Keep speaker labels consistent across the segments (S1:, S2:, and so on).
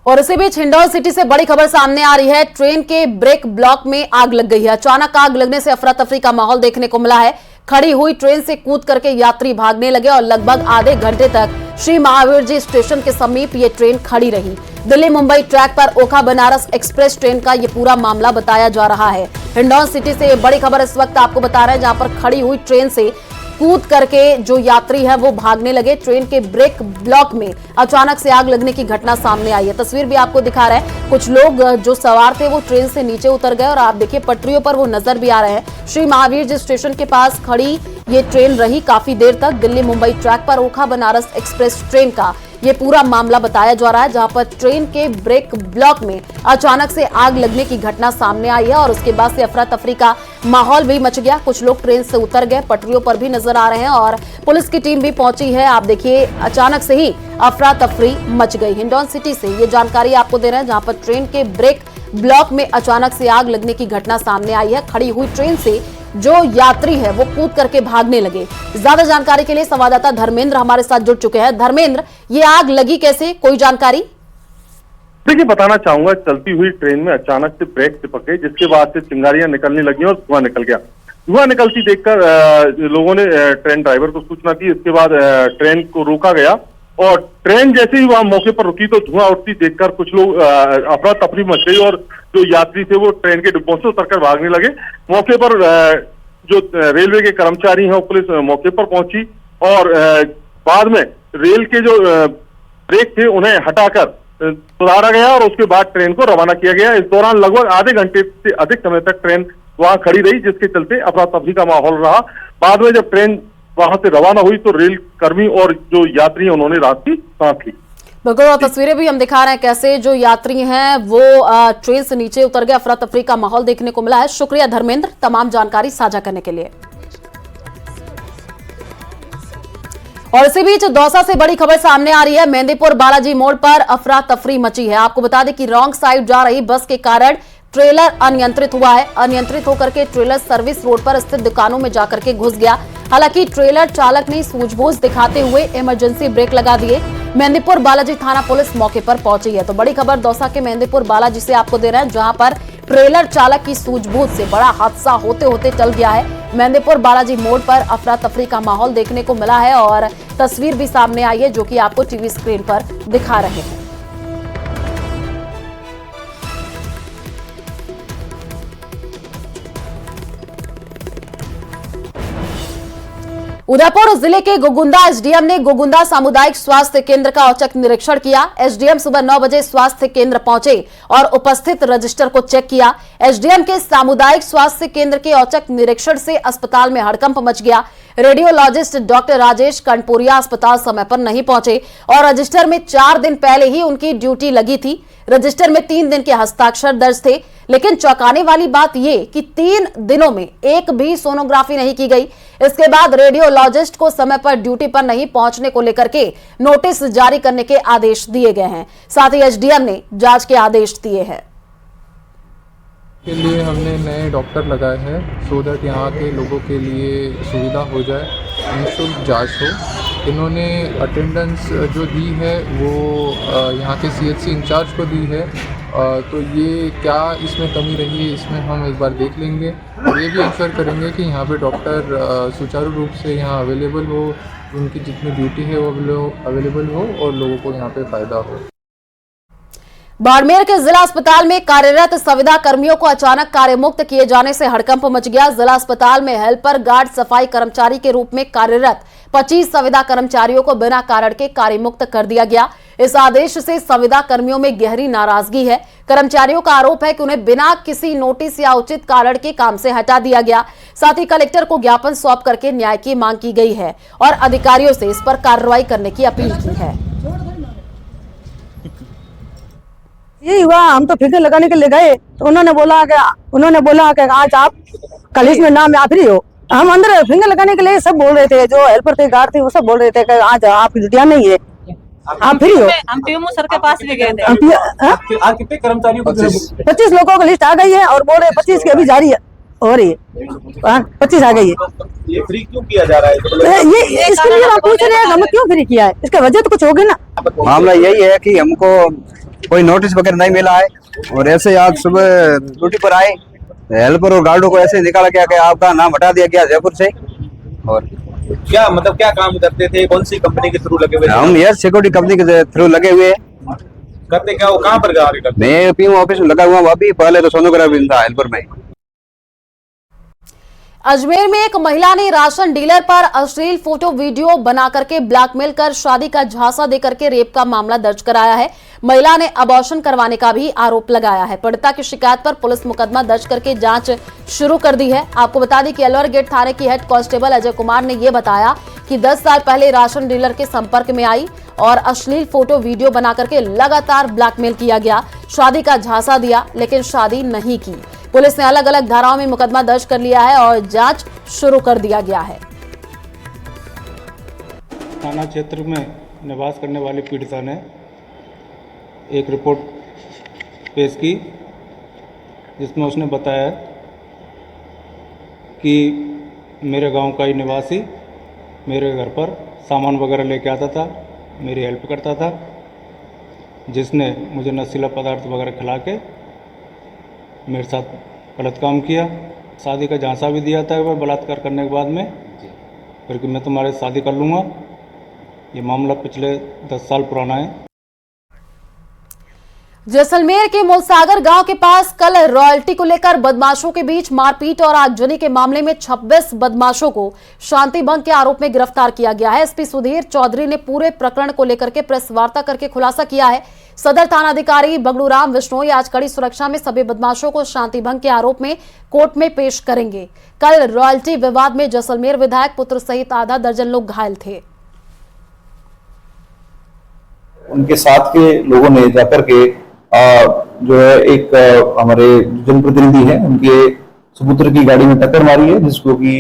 S1: और इसी बीच हिंडौन सिटी से बड़ी खबर सामने आ रही है। ट्रेन के ब्रेक ब्लॉक में आग लग गई है। अचानक आग लगने से अफरा तफरी का माहौल देखने को मिला है। खड़ी हुई ट्रेन से कूद करके यात्री भागने लगे और लगभग आधे घंटे तक श्री महावीर जी स्टेशन के समीप ये ट्रेन खड़ी रही। दिल्ली मुंबई ट्रैक पर ओखा बनारस एक्सप्रेस ट्रेन का ये पूरा मामला बताया जा रहा है। हिंडौन सिटी से बड़ी खबर इस वक्त आपको बता रहे हैं, जहां पर खड़ी हुई ट्रेन से कूद करके जो यात्री है वो भागने लगे। ट्रेन के ब्रेक ब्लॉक में अचानक से आग लगने की घटना सामने आई है। तस्वीर भी आपको दिखा रहा है। कुछ लोग जो सवार थे वो ट्रेन से नीचे उतर गए और आप देखिए पटरियों पर वो नजर भी आ रहे हैं। श्री महावीर जी स्टेशन के पास खड़ी ये ट्रेन रही काफी देर तक। दिल्ली मुंबई ट्रैक पर ओखा बनारस एक्सप्रेस ट्रेन का ये पूरा मामला बताया जा रहा है, जहां पर ट्रेन के ब्रेक ब्लॉक में अचानक से आग लगने की घटना सामने आई है और उसके बाद से अफरा तफरी का माहौल भी मच गया। कुछ लोग ट्रेन से उतर गए, पटरियों पर भी नजर आ रहे हैं और पुलिस की टीम भी पहुंची है। आप देखिए अचानक से ही अफरा तफरी मच गई। हिंडौन सिटी से ये जानकारी आपको दे रहे हैं, जहां पर ट्रेन के ब्रेक ब्लॉक में अचानक से आग लगने की घटना सामने आई है। खड़ी हुई ट्रेन से जो यात्री है वो कूद करके भागने लगे। ज्यादा जानकारी के लिए संवाददाता धर्मेंद्र हमारे साथ जुड़ चुके हैं। धर्मेंद्र, ये आग लगी कैसे, कोई जानकारी?
S2: देखिए, बताना चाहूंगा, चलती हुई ट्रेन में अचानक से ब्रेक चिपक गई, जिसके बाद से चिंगारियां निकलने लगी और धुआं निकल गया। धुआं निकलती देखकर लोगों ने ट्रेन ड्राइवर को सूचना दी। इसके बाद ट्रेन को रोका गया और ट्रेन जैसे ही वहां मौके पर रुकी तो धुआं उठती देखकर कुछ लोग अफरा तफरी मच गई और जो यात्री थे वो ट्रेन के डिब्बों से उतरकर भागने लगे। मौके पर जो रेलवे के कर्मचारी हैं वो पुलिस मौके पर पहुंची और बाद में रेल के जो ब्रेक थे उन्हें हटाकर सुधारा गया और उसके बाद ट्रेन को रवाना किया गया। इस दौरान लगभग आधे घंटे से अधिक समय तक ट्रेन वहां खड़ी रही, जिसके चलते अफरा तफरी का माहौल रहा। बाद में जब ट्रेन वहां से रवाना हुई तो रेल कर्मी और जो यात्री हैं उन्होंने रात की सांस ली।
S1: बिल्कुल, और तस्वीरें भी हम दिखा रहे हैं कैसे जो यात्री हैं वो ट्रेन से नीचे उतर गए। अफरा तफरी का माहौल देखने को मिला है। शुक्रिया धर्मेंद्र तमाम जानकारी साझा करने के लिए। और इसी बीच दौसा से बड़ी खबर सामने आ रही है। मेहंदीपुर बालाजी मोड़ पर अफरा तफरी मची है। आपको बता दें कि रॉन्ग साइड जा रही बस के कारण ट्रेलर अनियंत्रित हुआ है। अनियंत्रित होकर के ट्रेलर सर्विस रोड पर स्थित दुकानों में जाकर के घुस गया। हालांकि ट्रेलर चालक ने सूझबूझ दिखाते हुए इमरजेंसी ब्रेक लगा दिए। मेहंदीपुर बालाजी थाना पुलिस मौके पर पहुंची है। तो बड़ी खबर दौसा के मेहंदीपुर बालाजी से आपको दे रहे हैं, जहां पर ट्रेलर चालक की सूझबूझ से बड़ा हादसा होते होते टल गया है। मेहंदीपुर बालाजी मोड़ पर अफरा तफरी का माहौल देखने को मिला है और तस्वीर भी सामने आई है, जो कि आपको टीवी स्क्रीन पर दिखा रहे हैं। उदयपुर जिले के गोगुंदा एसडीएम ने गोगुंदा सामुदायिक स्वास्थ्य केंद्र का औचक निरीक्षण किया। एसडीएम सुबह 9 बजे स्वास्थ्य केंद्र पहुंचे और उपस्थित रजिस्टर को चेक किया। एसडीएम के सामुदायिक स्वास्थ्य केंद्र के औचक निरीक्षण से अस्पताल में हड़कंप मच गया। रेडियोलॉजिस्ट डॉक्टर राजेश कनपुरिया अस्पताल समय पर नहीं पहुंचे और रजिस्टर में 4 दिन पहले ही उनकी ड्यूटी लगी थी। रजिस्टर में 3 दिन के हस्ताक्षर दर्ज थे, लेकिन चौंकाने वाली बात यह कि 3 दिनों में एक भी सोनोग्राफी नहीं की गई। इसके बाद रेडियोलॉजिस्ट को समय पर ड्यूटी पर नहीं पहुंचने को लेकर के नोटिस जारी करने के आदेश दिए गए हैं। साथ ही एसडीएम ने जांच के आदेश दिए हैं।
S3: के लिए हमने नए डॉक्टर लगाए हैं सो दैट यहाँ के लोगों के लिए सुविधा हो जाए, निःशुल्क जांच हो। इन्होंने अटेंडेंस जो दी है वो यहाँ के सीएचसी इंचार्ज को दी है, तो ये क्या इसमें कमी रही है इसमें हम एक बार देख लेंगे और ये भी इंश्योर करेंगे कि यहाँ पे डॉक्टर सुचारू रूप से यहाँ अवेलेबल हो, उनकी जितनी ड्यूटी है वो अवेलेबल हो और लोगों को यहाँ पे फ़ायदा हो।
S1: बाड़मेर के जिला अस्पताल में कार्यरत संविदा कर्मियों को अचानक कार्यमुक्त किए जाने से हड़कंप मच गया। जिला अस्पताल में हेल्पर गार्ड सफाई कर्मचारी के रूप में कार्यरत 25 संविदा कर्मचारियों को बिना कारण के कार्यमुक्त कर दिया गया। इस आदेश से संविदा कर्मियों में गहरी नाराजगी है। कर्मचारियों का आरोप है कि उन्हें बिना किसी नोटिस या उचित कारण के काम से हटा दिया गया। साथ ही कलेक्टर को ज्ञापन सौंप करके न्याय की मांग की गई है और अधिकारियों से इस पर कार्रवाई करने की अपील की है।
S4: यही हुआ, हम तो फिंगर लगाने के लिए गए तो उन्होंने बोला कि आज आप कल इसमें नाम आप फ्री हो। हम अंदर फिंगर लगाने के लिए सब बोल रहे थे, जो हेल्पर थे गार्ड थे वो सब बोल रहे थे कि आज आपकी ड्यूटियां नहीं है, आप फ्री हो।
S5: हम पीएमओ सर के पास भी गए थे।
S3: आज कितने कर्मचारियों को
S4: 25 लोगों की लिस्ट आ गई है और बोल रहे 25 की अभी जारी हो रही है। 25 आ गई है।
S6: ये फ्री क्यों किया जा रहा है?
S4: ये इसके लिए हम पूछ रहे हैं, हम क्यों फ्री किया है, इसका वजह तो कुछ होगी ना।
S7: मामला यही है कि हमको कोई नोटिस वगैरह नहीं मिला है। और ऐसे आज सुबह ड्यूटी पर आए, हेल्पर और गार्डों को ऐसे निकाला गया कि आपका नाम हटा दिया गया जयपुर से। और
S6: क्या मतलब क्या काम करते थे, कौन सी कंपनी के थ्रू लगे हुए थे?
S7: हम यार सिक्योरिटी कंपनी के थ्रू लगे हुए हैं।
S6: करते क्या, वो कहाँ पर कार्य करते?
S7: मैं पीएम ऑफिस में लगा हुआ हूँ अभी, पहले तो सोनोग्राफी में था हेल्पर में।
S1: अजमेर में एक महिला ने राशन डीलर पर अश्लील फोटो वीडियो बना करके ब्लैकमेल कर शादी का झांसा देकर के रेप का मामला दर्ज कराया है। महिला ने अबॉर्शन करवाने का भी आरोप लगाया है। पीड़िता की शिकायत पर पुलिस मुकदमा दर्ज करके जांच शुरू कर दी है। आपको बता दें कि अलवर गेट थाने की हेड कांस्टेबल अजय कुमार ने यह बताया कि 10 साल पहले राशन डीलर के संपर्क में आई और अश्लील फोटो वीडियो बना करके लगातार ब्लैकमेल किया गया, शादी का झांसा दिया, लेकिन शादी नहीं की। पुलिस ने अलग अलग धाराओं में मुकदमा दर्ज कर लिया है और जांच शुरू कर दिया गया है।
S8: थाना क्षेत्र में निवास करने वाली पीड़िता ने एक रिपोर्ट पेश की, जिसमें उसने बताया कि मेरे गांव का ही निवासी मेरे घर पर सामान वगैरह लेके आता था, मेरी हेल्प करता था, जिसने मुझे नशीला पदार्थ वगैरह खिला के मेरे साथ गलत काम किया। शादी का झांसा भी दिया था वह बलात्कार करने के बाद में, फिर कि मैं तुम्हारे शादी कर लूँगा। ये मामला पिछले 10 साल पुराना है।
S1: जैसलमेर के मूलसागर गांव के पास कल रॉयल्टी को लेकर बदमाशों के बीच मारपीट और आगजनी के मामले में 26 बदमाशों को शांति भंग के आरोप में गिरफ्तार किया गया है। एसपी सुधीर चौधरी ने पूरे प्रकरण को लेकर के प्रेस वार्ता करके खुलासा किया है। सदर थानाधिकारी बगड़ूराम विश्नोई आज कड़ी सुरक्षा में सभी बदमाशों को शांति भंग के आरोप में कोर्ट में पेश करेंगे। कल रॉयल्टी विवाद में जैसलमेर विधायक पुत्र सहित आधा दर्जन लोग घायल थे।
S6: उनके साथ के लोगों ने जाकर के जो है एक हमारे जनप्रतिनिधि हैं उनके सुपुत्र की गाड़ी में टक्कर मारी है, जिसको कि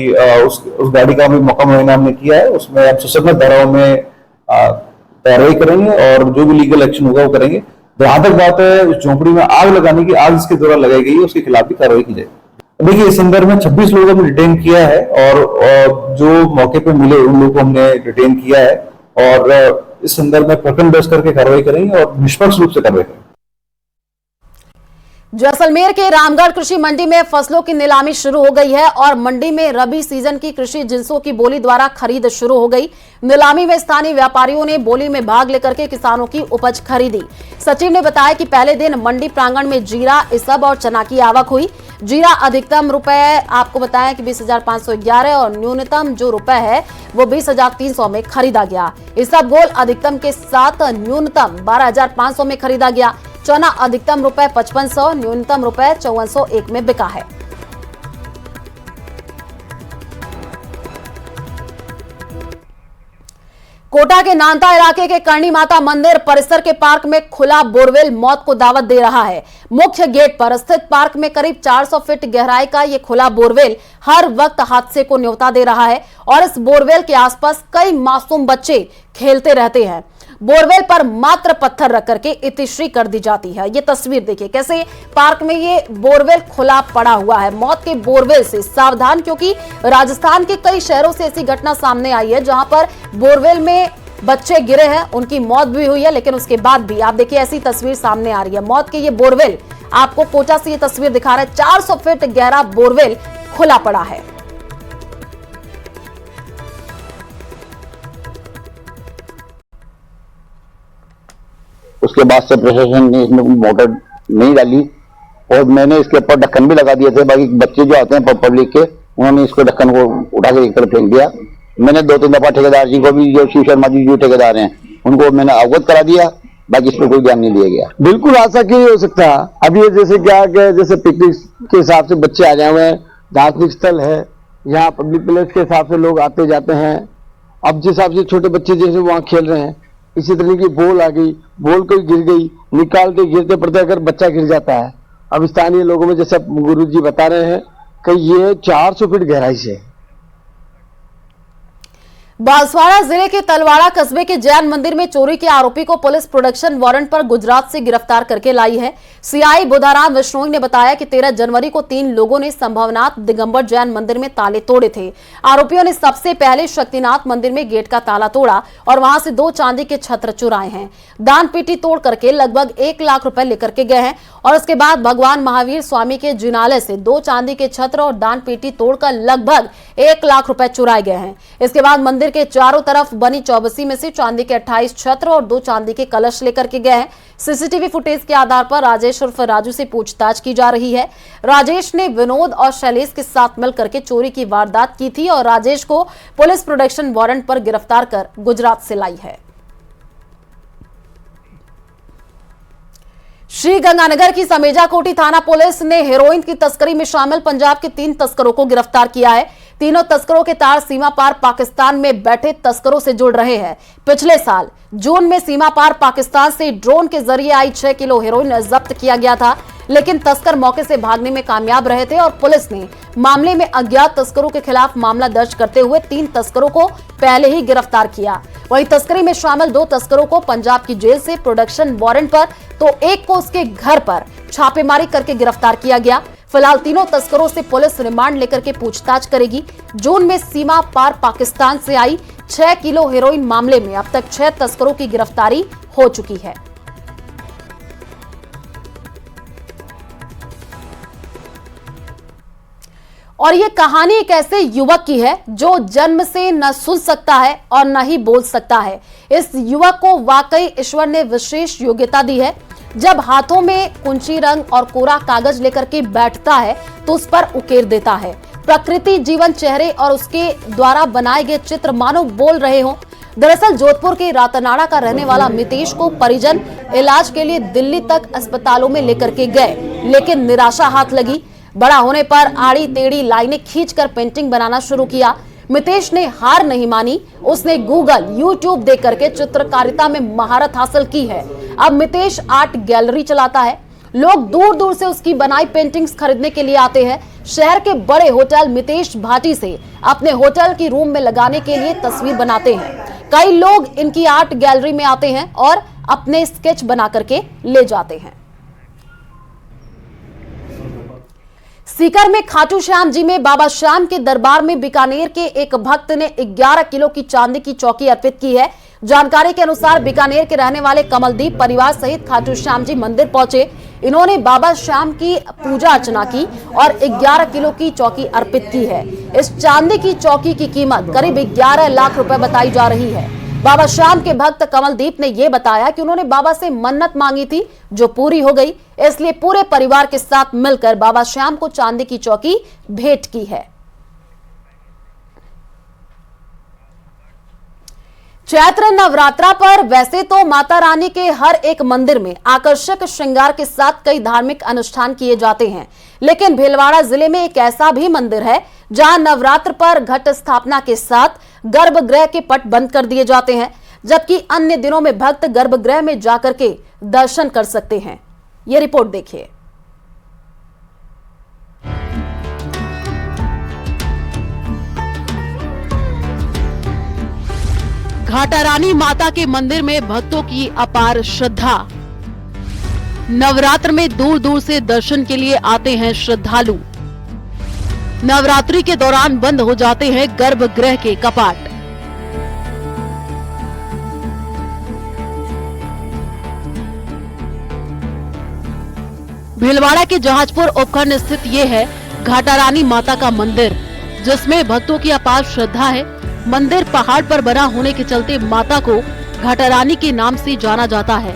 S6: उस गाड़ी का भी मुकम्मल हमने किया है। उसमें हम सशक्त धाराओं में कार्रवाई करेंगे और जो भी लीगल एक्शन होगा वो करेंगे। जहां तक बात है उस झोंपड़ी में आग लगाने की, आग इसके द्वारा लगाई गई है, उसके खिलाफ भी कार्रवाई की जाएगी। देखिए, इस संदर्भ में 26 लोगों को डिटेन किया है और जो मौके पर मिले उन लोगों को हमने डिटेन किया है और इस संदर्भ में प्रकरण दर्ज करके कार्रवाई करेंगे और निष्पक्ष रूप से कार्रवाई करेंगे।
S1: जैसलमेर के रामगढ़ कृषि मंडी में फसलों की नीलामी शुरू हो गई है और मंडी में रबी सीजन की कृषि जिंसों की बोली द्वारा खरीद शुरू हो गई। नीलामी में स्थानीय व्यापारियों ने बोली में भाग लेकर के किसानों की उपज खरीदी। सचिव ने बताया कि पहले दिन मंडी प्रांगण में जीरा, इसब और चना की आवक हुई। जीरा अधिकतम रुपए आपको बताया कि 20,511 और न्यूनतम जो रुपए है वो 20,300 में खरीदा गया। इसबगोल अधिकतम के साथ न्यूनतम 12,500 में खरीदा गया। चना अधिकतम रुपए 5500, न्यूनतम रुपए 5401 में बिका है। कोटा के नांता इलाके के करणी माता मंदिर परिसर के पार्क में खुला बोरवेल मौत को दावत दे रहा है। मुख्य गेट पर स्थित पार्क में करीब 400 फीट गहराई का यह खुला बोरवेल हर वक्त हादसे को न्योता दे रहा है और इस बोरवेल के आसपास कई मासूम बच्चे खेलते रहते हैं। बोरवेल पर मात्र पत्थर रख करके इतिश्री कर दी जाती है। ये तस्वीर देखिए कैसे पार्क में ये बोरवेल खुला पड़ा हुआ है। मौत के बोरवेल से सावधान, क्योंकि राजस्थान के कई शहरों से ऐसी घटना सामने आई है जहां पर बोरवेल में बच्चे गिरे हैं, उनकी मौत भी हुई है, लेकिन उसके बाद भी आप देखिए ऐसी तस्वीर सामने आ रही है। मौत के ये बोरवेल आपको कोटा से ये तस्वीर दिखा रहा है। 400 फीट गहरा बोरवेल खुला पड़ा है।
S9: उसके बाद से प्रशासन ने इसमें मोटर नहीं डाली और मैंने इसके ऊपर ढक्कन भी लगा दिए थे। बाकी बच्चे जो आते हैं पब्लिक के, उन्होंने इसको ढक्कन को उठा के एक तरफ फेंक दिया। मैंने 2-3 दफा ठेकेदार जी को भी, जो शिव शर्मा जी जो ठेकेदार हैं, उनको मैंने अवगत करा दिया। बाकी इस पर कोई ध्यान नहीं दिया गया।
S10: बिल्कुल ऐसा क्यों हो सकता। अब ये जैसे क्या कि जैसे पिकनिक के हिसाब से बच्चे आ जाए हुए हैं, धार्मिक स्थल है, यहाँ पब्लिक प्लेस के हिसाब से लोग आते जाते हैं। अब जिस हिसाब से छोटे बच्चे जैसे वहाँ खेल रहे हैं, इसी तरह की बॉल आ गई, बॉल कोई गिर गई, निकाल के गिरते पड़ते अगर बच्चा गिर जाता है। अब स्थानीय लोगों में जैसे गुरु जी बता रहे हैं कि ये 400 फीट गहराई से।
S1: बांसवाड़ा जिले के तलवाड़ा कस्बे के जैन मंदिर में चोरी के आरोपी को पुलिस प्रोडक्शन वारंट पर गुजरात से गिरफ्तार करके लाई है। सीआई बुधाराम विश्नोई ने बताया कि 13 जनवरी को 3 लोगों ने संभवनाथ दिगंबर जैन मंदिर में ताले तोड़े थे। आरोपियों ने सबसे पहले शक्तिनाथ मंदिर में गेट का ताला तोड़ा और वहां से 2 चांदी के छत्र चुराए हैं। दान पेटी तोड़ करके लगभग 1 लाख रुपए लेकर के गए हैं और उसके बाद भगवान महावीर स्वामी के जिनालय से 2 चांदी के छत्र और दान पेटी तोड़कर लगभग 1 लाख रुपए चुराए गए हैं। इसके बाद मंदिर के चारों तरफ बनी चौबसी में से चांदी के 28 छत्र और 2 चांदी के कलश लेकर के गए हैं। सीसीटीवी फुटेज के आधार पर राजेश उर्फ राजू से पूछताछ की जा रही है। राजेश ने विनोद और शैलेश के साथ मिलकर के चोरी की वारदात की थी और राजेश को पुलिस प्रोडक्शन वारंट पर गिरफ्तार कर गुजरात से लाई है। श्री गंगानगर की समेजा कोटी थाना पुलिस ने हेरोइन की तस्करी में शामिल पंजाब के 3 तस्करों को गिरफ्तार किया है। तीनों तस्करों के तार सीमा पार पाकिस्तान में बैठे तस्करों से जुड़ रहे हैं। पिछले साल जून में सीमा पार पाकिस्तान से ड्रोन के जरिए आई 6 किलो हेरोइन जब्त किया गया था, लेकिन तस्कर मौके से भागने में कामयाब रहे थे और पुलिस ने मामले में अज्ञात तस्करों के खिलाफ मामला दर्ज करते हुए 3 तस्करों को पहले ही गिरफ्तार किया। वहीं तस्करी में शामिल 2 तस्करों को पंजाब की जेल से प्रोडक्शन वारंट पर तो एक को उसके घर पर छापेमारी करके गिरफ्तार किया गया। फिलहाल तीनों तस्करों से पुलिस रिमांड लेकर के पूछताछ करेगी। जून में सीमा पार पाकिस्तान से आई 6 किलो हेरोइन मामले में अब तक 6 तस्करों की गिरफ्तारी हो चुकी है। और ये कहानी एक ऐसे युवक की है जो जन्म से न सुन सकता है और न ही बोल सकता है। इस युवक को वाकई ईश्वर ने विशेष योग्यता दी है। जब हाथों में कुंची रंग और कोरा कागज लेकर के बैठता है तो उस पर उकेर देता है। प्रकृति, जीवन, चेहरे और उसके द्वारा बनाए गए चित्र मानो बोल रहे हों। दरअसल जोधपुर के रातनाड़ा का रहने वाला मितेश को परिजन इलाज के लिए दिल्ली तक अस्पतालों में लेकर के गए, लेकिन निराशा हाथ लगी। बड़ा होने पर आड़ी टेढ़ी लाइनें खींचकर पेंटिंग बनाना शुरू किया। मितेश ने हार नहीं मानी। उसने गूगल, यूट्यूब देख करके चित्रकारिता में महारत हासिल की है। अब मितेश आर्ट गैलरी चलाता है। लोग दूर दूर से उसकी बनाई पेंटिंग्स खरीदने के लिए आते हैं। शहर के बड़े होटल मितेश भाटी से अपने होटल की रूम में लगाने के लिए तस्वीर बनाते हैं। कई लोग इनकी आर्ट गैलरी में आते हैं और अपने स्केच बना करके ले जाते हैं। सीकर में खाटू श्याम जी में बाबा श्याम के दरबार में बीकानेर के एक भक्त ने 11 किलो की चांदी की चौकी अर्पित की है। जानकारी के अनुसार बीकानेर के रहने वाले कमलदीप परिवार सहित खाटू श्याम जी मंदिर पहुंचे। इन्होंने बाबा श्याम की पूजा अर्चना की और 11 किलो की चौकी अर्पित की है। इस चांदी की चौकी की कीमत करीब 11 लाख रुपए बताई जा रही है। बाबा श्याम के भक्त कमलदीप ने यह बताया कि उन्होंने बाबा से मन्नत मांगी थी जो पूरी हो गई, इसलिए पूरे परिवार के साथ मिलकर बाबा श्याम को चांदी की चौकी भेंट की है। चैत्र नवरात्रा पर वैसे तो माता रानी के हर एक मंदिर में आकर्षक श्रृंगार के साथ कई धार्मिक अनुष्ठान किए जाते हैं, लेकिन भीलवाड़ा जिले में एक ऐसा भी मंदिर है जहां नवरात्र पर घट स्थापना के साथ गर्भगृह के पट बंद कर दिए जाते हैं, जबकि अन्य दिनों में भक्त गर्भगृह में जाकर के दर्शन कर सकते हैं। ये रिपोर्ट देखिए। घाटा रानी माता के मंदिर में भक्तों की अपार श्रद्धा। नवरात्र में दूर दूर से दर्शन के लिए आते हैं श्रद्धालु। नवरात्रि के दौरान बंद हो जाते हैं गर्भगृह के कपाट। भीलवाड़ा के जहाजपुर उपखंड स्थित ये है घाटा रानी माता का मंदिर, जिसमें भक्तों की अपार श्रद्धा है। मंदिर पहाड़ पर बना होने के चलते माता को घाटा रानी के नाम से जाना जाता है।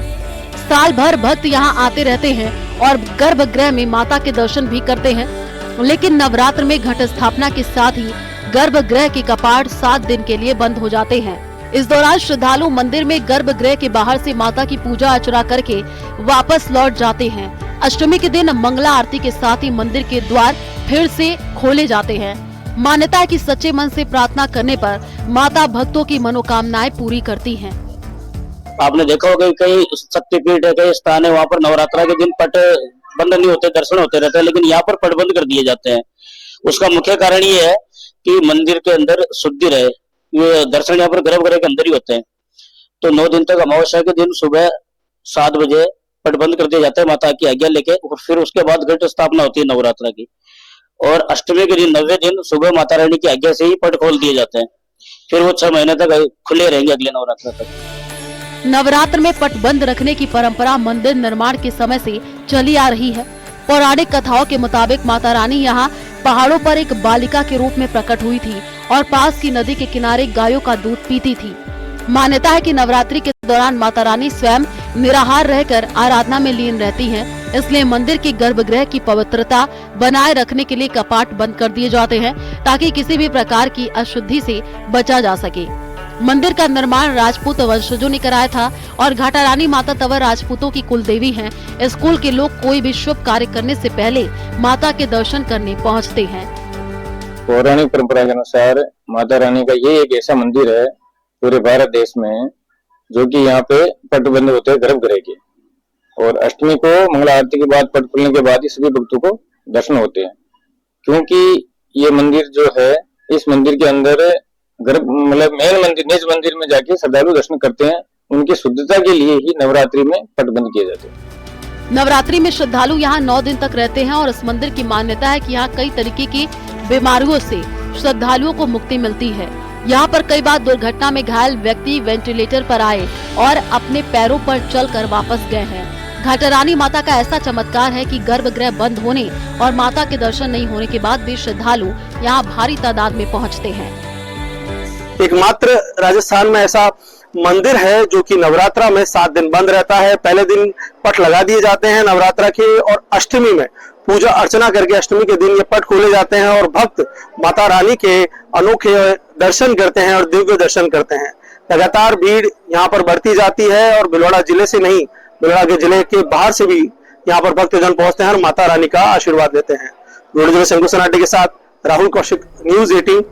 S1: साल भर भक्त यहाँ आते रहते हैं और गर्भगृह में माता के दर्शन भी करते हैं, लेकिन नवरात्र में घट स्थापना के साथ ही गर्भगृह के कपाट 7 दिन के लिए बंद हो जाते हैं। इस दौरान श्रद्धालु मंदिर में गर्भगृह के बाहर से माता की पूजा अर्चना करके वापस लौट जाते हैं। अष्टमी के दिन मंगला आरती के साथ ही मंदिर के द्वार फिर से खोले जाते हैं। मान्यता है कि सच्चे मन से प्रार्थना करने पर माता भक्तों की मनोकामनाएं पूरी करती हैं।
S11: आपने देखा होगा कई शक्तिपीठ है, कई स्थान है, वहाँ पर नवरात्रा के दिन पट बंद नहीं होते, दर्शन होते रहते हैं, लेकिन यहाँ पर पट बंद कर दिए जाते हैं। उसका मुख्य कारण ये है कि मंदिर के अंदर शुद्धि रहे, ये दर्शन यहाँ पर गर्भगृह के अंदर ही होते हैं। तो 9 दिन तक अमावस्या के दिन सुबह 7 बजे पट बंद कर दिया जाता है माता की आज्ञा लेके, और फिर उसके बाद घट स्थापना होती है नवरात्र की। और अष्टमी के दिन 9वें दिन सुबह माता रानी की आज्ञा से ही पट खोल दिए जाते हैं। फिर वो 6 महीने तक खुले रहेंगे अगले नवरात्र तक।
S1: नवरात्र में पट बंद रखने की परंपरा मंदिर निर्माण के समय से चली आ रही है। पौराणिक कथाओं के मुताबिक माता रानी यहाँ पहाड़ों पर एक बालिका के रूप में प्रकट हुई थी और पास की नदी के किनारे गायों का दूध पीती थी। मान्यता है कि नवरात्रि के दौरान माता रानी स्वयं निराहार रहकर आराधना में लीन रहती हैं, इसलिए मंदिर के गर्भगृह की पवित्रता बनाए रखने के लिए कपाट बंद कर दिए जाते हैं ताकि किसी भी प्रकार की अशुद्धि से बचा जा सके। मंदिर का निर्माण राजपूत वंशजों ने कराया था और घाटा रानी माता तंवर राजपूतों की कुल देवी हैं। इस कुल के लोग कोई भी शुभ कार्य करने से पहले माता के दर्शन करने पहुंचते हैं।
S12: पौराणिक परंपरा के अनुसार माता रानी का ये एक ऐसा मंदिर है पूरे भारत देश में जो कि यहाँ पे पट बंद होते हैं गर्भगृह के, और अष्टमी को मंगला आरती के बाद पट खुलने के बाद ही सभी भक्तों को दर्शन होते हैं। क्योंकि ये मंदिर जो है, इस मंदिर के अंदर गर्भ मतलब मेन मंदिर निज मंदिर में जाके श्रद्धालु दर्शन करते हैं। उनकी शुद्धता के लिए ही नवरात्रि में पट बंद किए जाते हैं।
S1: नवरात्रि में श्रद्धालु यहाँ 9 दिन तक रहते हैं और इस मंदिर की मान्यता है कि यहाँ कई तरीके की बीमारियों से श्रद्धालुओं को मुक्ति मिलती है। यहाँ पर कई बार दुर्घटना में घायल व्यक्ति वेंटिलेटर पर आए और अपने पैरों पर चलकर वापस गए हैं। घाटा रानी माता का ऐसा चमत्कार है कि गर्भगृह बंद होने और माता के दर्शन नहीं होने के बाद भी श्रद्धालु यहाँ भारी तादाद में पहुँचते हैं।
S13: एकमात्र राजस्थान में ऐसा मंदिर है जो कि नवरात्रा में 7 दिन बंद रहता है। पहले दिन पट लगा दिए जाते हैं नवरात्रा के, और अष्टमी में पूजा अर्चना करके अष्टमी के दिन ये पट खोले जाते हैं और भक्त माता रानी के अनोखे दर्शन करते हैं और दिव्य दर्शन करते हैं। लगातार भीड़ यहाँ पर बढ़ती जाती है और भीलवाड़ा जिले से नहीं, भीलवाड़ा के जिले के बाहर से भी यहाँ पर भक्तजन पहुंचते हैं और माता रानी का आशीर्वाद लेते हैं। भीलवाड़ा जिले से अंकुश सनाटे के साथ राहुल कौशिक, न्यूज़ 18।